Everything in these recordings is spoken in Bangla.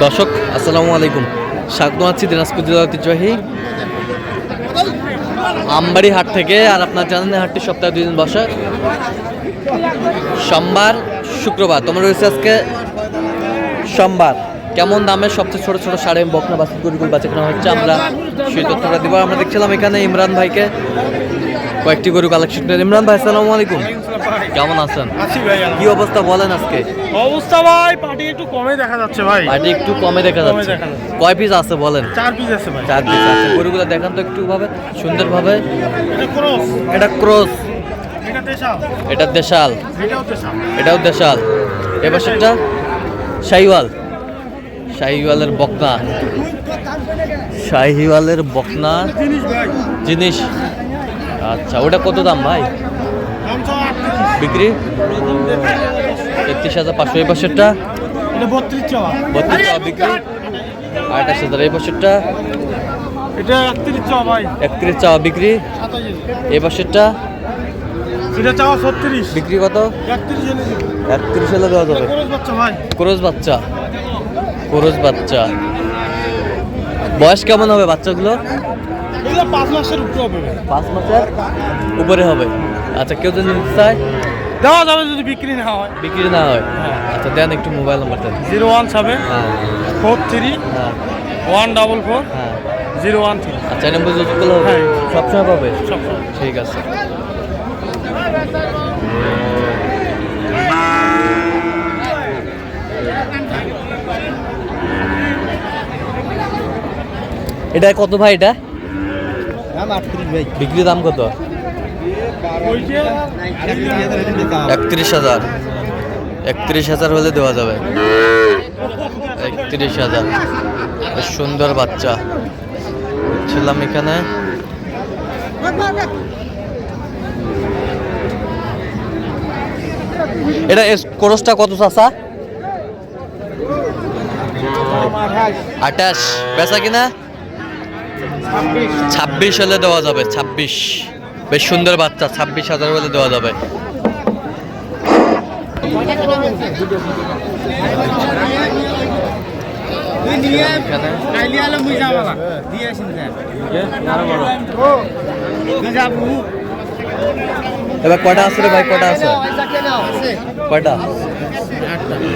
দর্শক আসসালামু আলাইকুম, স্বাগত আছি দিনাজপুর জেলার ঐতিহ্যবাহী আমবাড়ি হাট থেকে। আর আপনার জানেন হাটটি সপ্তাহে 2 দিন বসে, সোমবার শুক্রবার। তোমরা রয়েছে আজকে সোমবার। কেমন দামে সবচেয়ে ছোট ছোট সাড়ে বকনা বাছুর গরুগুলো বাচ্চা কেনা হচ্ছে, আমরা সেই তথ্যটা দিব। আমরা দেখছিলাম এখানে ইমরান ভাইকে কয়েকটি গরু কালেকশন করে। ইমরান ভাই আসসালামু আলাইকুম, কেমন আছেন? কি অবস্থা বলেন আজকে? অবস্থা ভাই পার্টি একটু কমে দেখা যাচ্ছে ভাই। পার্টি একটু কমে দেখা যাচ্ছে। কয় পিস আছে বলেন? 4 পিস আছে ভাই। 4 পিস আছে। গরুগুলো দেখান তো একটু ভাবে সুন্দরভাবে। এটা ক্রস, এটা ক্রস, এটা দেশাল, এটা দেশাল, এটাও দেশাল, এটাও দেশাল। এবার সেটা শাহিওয়াল, শাহিওয়ালের বকনা, শাহিওয়ালের বকনা জিনিস ভাই। জিনিস। আচ্ছা, ওটা কত দাম ভাই? দাম তো 38। বিক্রি 33,500। এই বছরটা এটা 32 চাওয়া, 32 টাকা বিক্রি। 28,000। এই বছরটা এটা 31 চাওয়া ভাই, 31 টাকা বিক্রি। 27। এই বছরটা এটা চাওয়া 36, বিক্রি কত? 31 এনে দিবি। 31 হলে দেওয়া যাবে। ক্রস বাচ্চা ভাই, ক্রস বাচ্চা, ক্রস বাচ্চা। বয়স কেমন হবে বাচ্চাগুলো? এগুলো 5 মাসের উপরে হবে ভাই। 5 মাসের উপরে হবে। আচ্ছা, কেউ যদি নিতে চায় দেওয়া যাবে যদি বিক্রি না হয়। বিক্রি না হয়? আচ্ছা, দেন একটু মোবাইল নাম্বার দেন। 017 হ্যাঁ 43 হ্যাঁ 144 হ্ঁ। 013। আচ্ছা, এই নম্বর যোগাযোগ করলে হবে? হ্যাঁ। সবসময় পাবে? সব ঠিক আছে। এটা কত ভাই? এটা দাম 38 ভাই। বিক্রি দাম কত? ওই যে 31,000। 31,000 হলে দেওয়া যাবে। 31,000। বেশ সুন্দর বাচ্চা ছিলাম এখানে। এটা ক্রসটা কত চাচা? 28। বেচা কিনা 26 হলে দেওয়া যাবে। 26। বেশ সুন্দর বাচ্চা, 26,000 হলে দেওয়া যাবে। এবার কটা আছে রে ভাই? কটা আছে? কয়টা?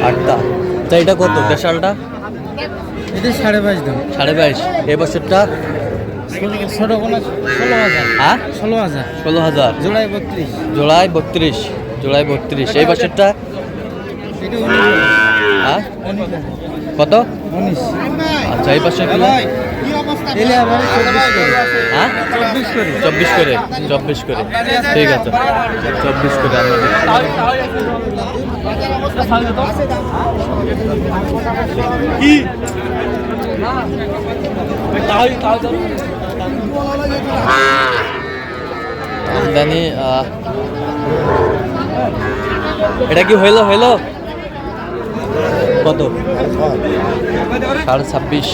8টা। তা এটা কত দেশালটা? এটা 22.5 দাম। 22.5। এই বছরটা ছোট কোন 16,000। হ্যাঁ 16,000। 16,000। জোড়ায় 32। জোড়ায় 32। জোড়ায় 32। এই বছরটা এটা হ্যাঁ কত? 19। আচ্ছা, এই বছর কি? এলে আবার 24 করে। হ্যাঁ 24 করে। 24 করে। ঠিক আছে, 24 করে আমরা কি আমদানি। এটা কি হইলো? কত? 26.5।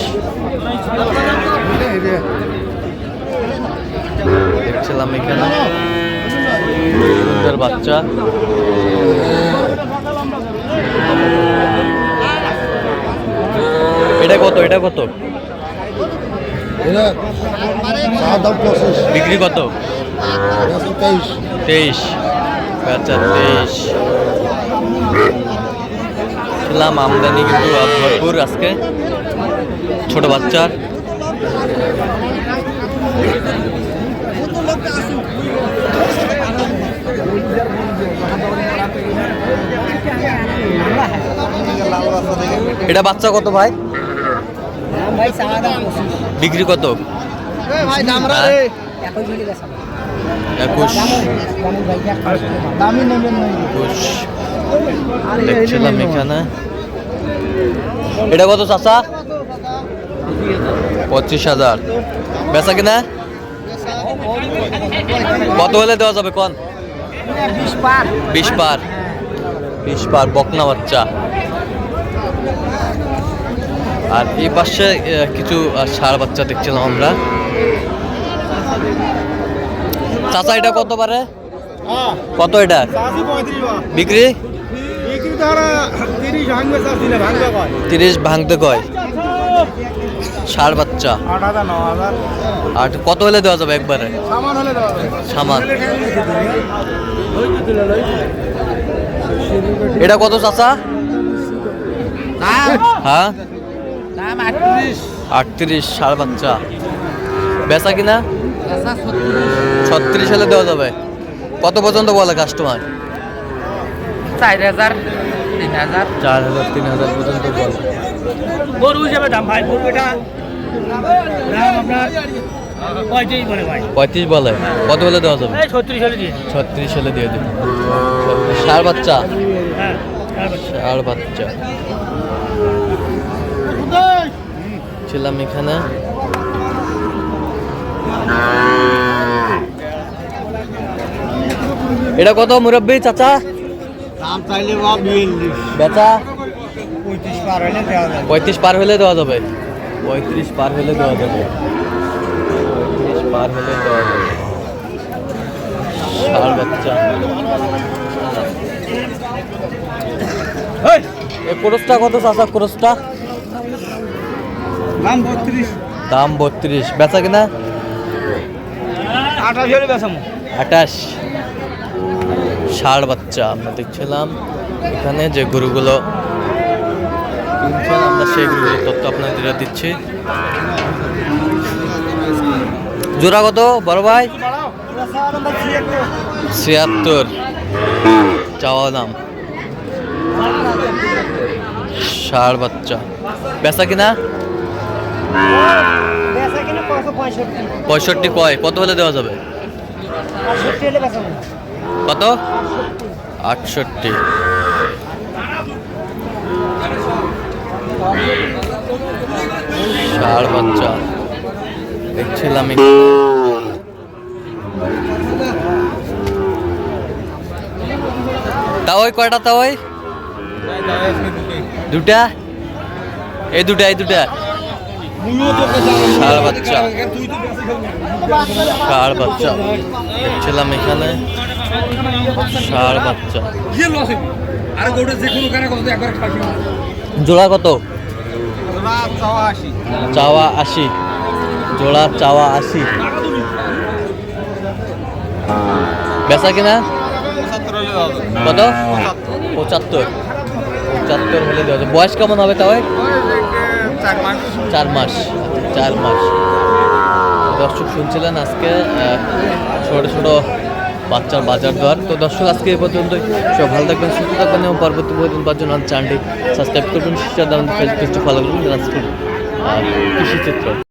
দেখছিলাম এখানে সুন্দর বাচ্চা। এটা কত? এটা কত বিক্রি? কত? 23। আচ্ছা, 23 ছিলাম। আমদানি কিন্তু ভরপুর আজকে ছোট বাচ্চার। এটা বাচ্চা কত ভাই? বিক্রি কত? 21। দেখছিলাম এখানে। এটা কত চাচা? 25,000। বেচা কিনা কত হলে দেওয়া যাবে কোন? 20 পার। 20 পার বকনা বাচ্চা। আর এই পাশে কিছু ষাঁড় বাচ্চা দেখছিলাম আমরা। চাচা এটা কত পারে? কত এটা বিক্রি? 30 ভাঙতে কয়। ষাঁড় বাচ্চা 8 কত হলে দেওয়া যাবে একবারে? সামান। এটা কত চাচা? হ্যাঁ 38 ষাঁড় বাচ্চা। বেচা কিনা 36 হলে দেওয়া যাবে। কত পর্যন্ত বলে কাস্টমার? 4000 3000 4000 3000 পর্যন্ত বলে। গরু হিসেবে দাম ভাই, গরু এটা দাম আপনার 35 বলে ভাই। 35 বলে। কত হলে দেওয়া যাবে? 36 হলে দিয়ে 36 হলে দিয়ে দেবে। ষাঁড় বাচ্চা। হ্যাঁ ষাঁড় বাচ্চা ছিলাম এখানে। এটা কত মুরব্বী চাচা? দাম চাইলে বাপ 42 বেচা 35 পার হলে দেওয়া যাবে। 35 পার হলে দেওয়া যাবে। 35 পার হলে দেওয়া যাবে। 35 পার হলে দেওয়া যাবে। ষাঁড় বাচ্চা। এই ক্রসটা কত চাচা? ক্রসটা দাম 32 দাম 32। বেচা কিনা 28 হলে বেচামু। 28 ষাঁড় বাচ্চা। আমরা দেখছিলাম এখানে যে গরুগুলো কিনছেন, আমরা সেই গরুগুলোর তথ্য আপনাদের দিচ্ছি। জোড়া কত বড় ভাই? 76 চাওয়া দাম। ষাঁড় বাচ্চা। বেচা কিনা 65 কয়। কত হলে দেওয়া যাবে? কত? 68 ষাঁড় বাচ্চা দেখছিলাম এখানে। তা ওই কয়টা? তা ওই দুটা। এই দুটা ষাঁড় বাচ্চা। ষাঁড় বাচ্চা দেখছিলাম এখানে। ষাঁড় বাচ্চা জোড়া কত? চাওয়া 80 জোড়া চাওয়া 80। বেচা কিনা কত? 75 হলে দেওয়া যাবে। বয়স কেমন হবে তাও? 4 মাস। 4 মাস। দর্শক শুনছিলেন আজকে ছোট ছোট বাচ্চার বাজার দর। তো দর্শক আজকে এই পর্যন্তই। সব ভালো থাকবেন, সুস্থ থাকবেন এবং পরবর্তী প্রতিদিন পাওয়ার জন্য চ্যানেলটি সাবস্ক্রাইব করবেন, ফেসবুক পেজটি ফলো করবেন। কৃষি চিত্র।